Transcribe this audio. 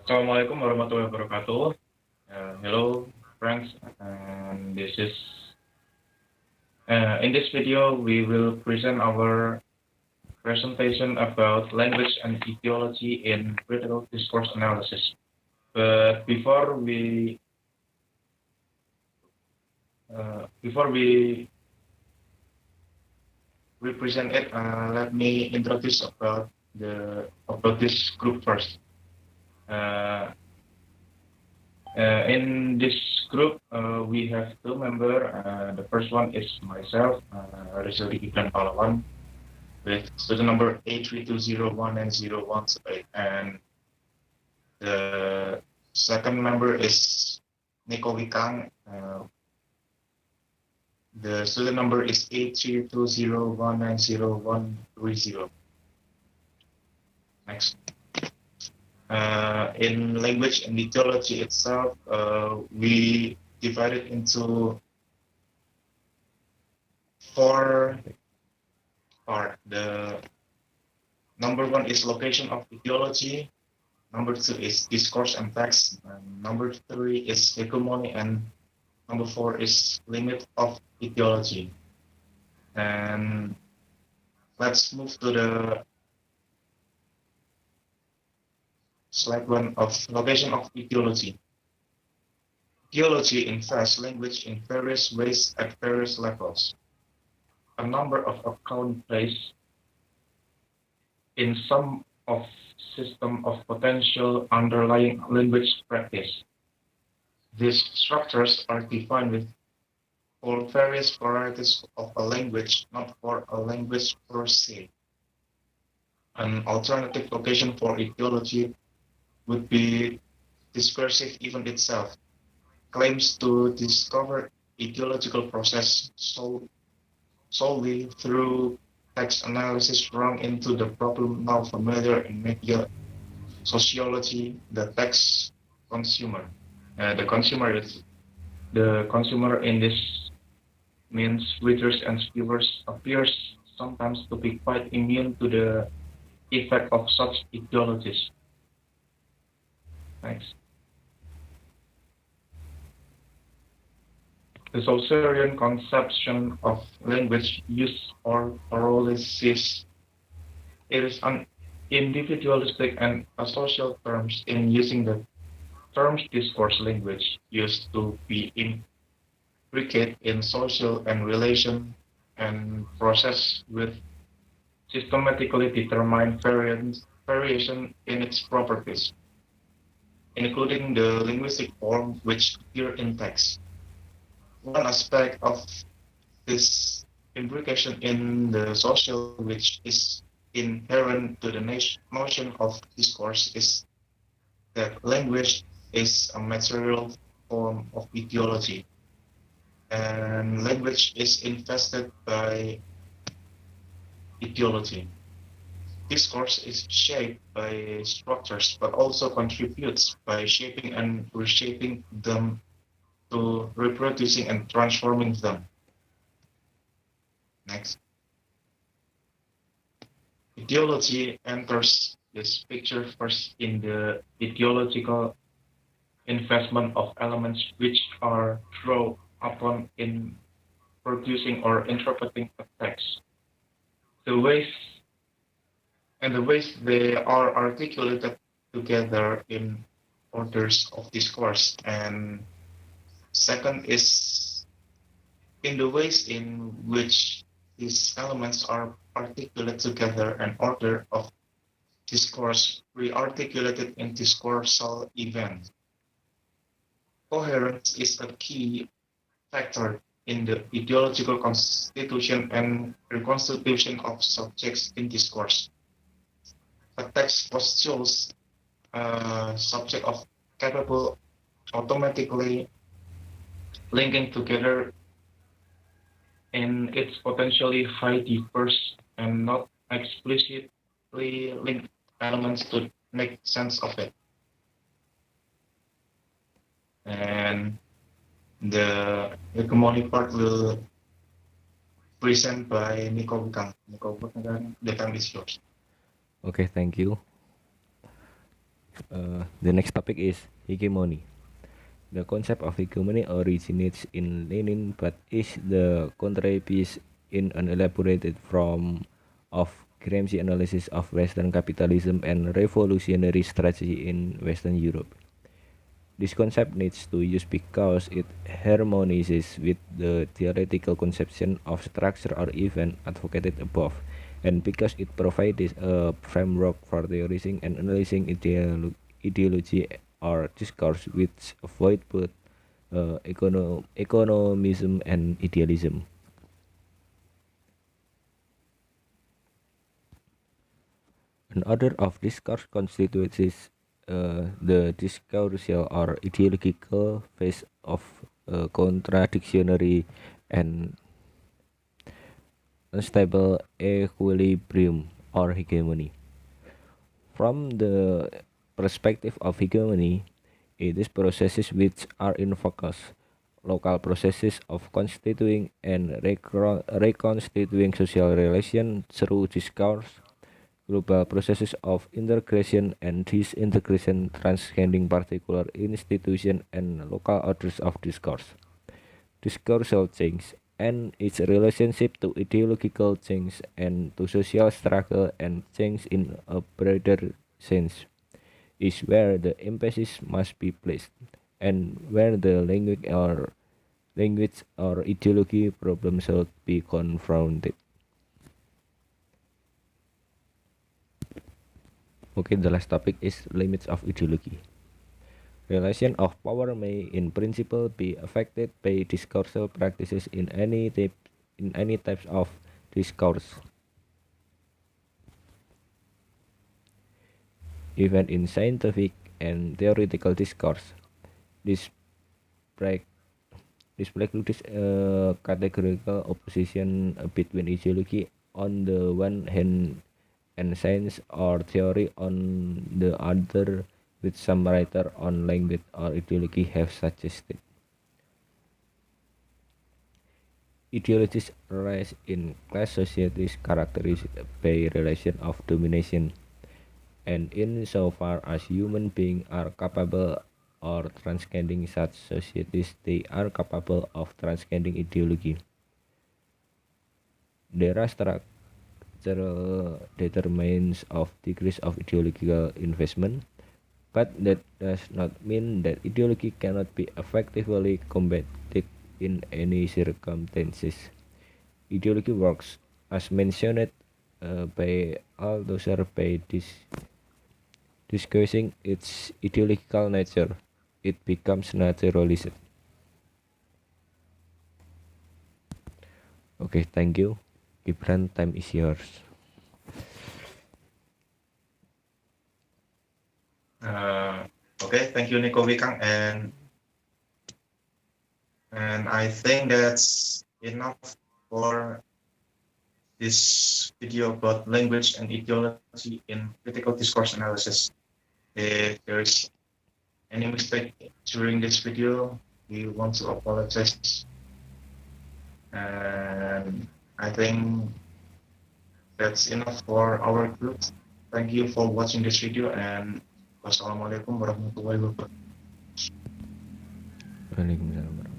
Assalamualaikum warahmatullahi wabarakatuh. Hello, friends. This is in this video we will present our presentation about language and etiology in critical discourse analysis. But before we present it, let me introduce about this group first. Uh, in this group, we have two members. The first one is myself, Rizaldi Gibran with student number A3201 and 018. And the second member is Nico Wikang. The student number is A32019013. Next. In language and etiology itself, we divide it into four parts. The number one is location of etiology. Number two is discourse and text. And number three is hegemony, and number four is limit of etiology. And let's move to the slide one of location of etiology. Etiology infers language in various ways at various levels. A number of account placed in some of system of potential underlying language practice. These structures are defined for various varieties of a language, not for a language per se. An alternative location for etiology would be discursive event itself, claims to discover etiological process solely through text analysis run into the problem now familiar in media sociology, the text consumer. The consumer in this means readers and viewers appears sometimes to be quite immune to the effect of such etiologies. Thanks. The Saussurean conception of language use or paralysis is an individualistic and asocial terms in using the terms discourse language used to be imbricate in social and relation and process with systematically determined variation in its properties, including the linguistic form which appear in text. One aspect of this imbrication in the social which is inherent to the notion of discourse is that language is a material form of etiology, and language is infested by etiology. Discourse is shaped by structures, but also contributes by shaping and reshaping them to reproducing and transforming them. Next. Etiology enters this picture first in the etiological investment of elements which are drawn upon in producing or interpreting a text. The ways they are articulated together in orders of discourse, and second is in the ways in which these elements are articulated together and order of discourse re-articulated in discoursal events. Coherence is a key factor in the ideological constitution and reconstitution of subjects in discourse. A text postulates a subject of capable automatically linking together in its potentially high diverse and not explicitly linked elements to make sense of it. And the hegemony part will present by Nico Wikang. Nico, the time is yours. Okay, thank you. The next topic is hegemony. The concept of hegemony originates in Lenin, but is the contrapiece in an elaborated form of Gramsci analysis of Western capitalism and revolutionary strategy in Western Europe. This concept needs to use because it harmonizes with the theoretical conception of structure or event advocated above, and because it provides a framework for theorizing and analyzing ideology or discourse which avoid both economism and idealism. An order of discourse constitutes the discursial or ideological phase of contradictionary and unstable equilibrium or hegemony. From the perspective of hegemony, it is processes which are in focus, local processes of constituting and reconstituting social relations through discourse, global processes of integration and disintegration transcending particular institution and local orders of discourse. Discoursal change and its relationship to ideological change and to social struggle and change in a broader sense is where the emphasis must be placed and where the language or ideology problem should be confronted. Okay, the last topic is limits of ideology. Relation of power may, in principle, be affected by discursive practices in any types of discourse, even in scientific and theoretical discourse. This break this precludes a categorical opposition between ideology on the one hand and science or theory on the other, which some writer on language or ideology have suggested. Ideologies arise in class societies characterized by relation of domination, and insofar as human beings are capable or transcending such societies, they are capable of transcending ideology. There are structural determinants of degrees of ideological investment, but that does not mean that ideology cannot be effectively combated in any circumstances. Ideology works, as mentioned by Althusser, by discussing its ideological nature. It becomes naturalistic. Okay, thank you. Gibran, time is yours. Okay, thank you, Nico Wikang, and I think that's enough for this video about language and ideology in critical discourse analysis. If there's any mistake during this video, we want to apologize. And I think that's enough for our group. Thank you for watching this video, and wassalamualaikum warahmatullahi wabarakatuh. Waalaikumsalam.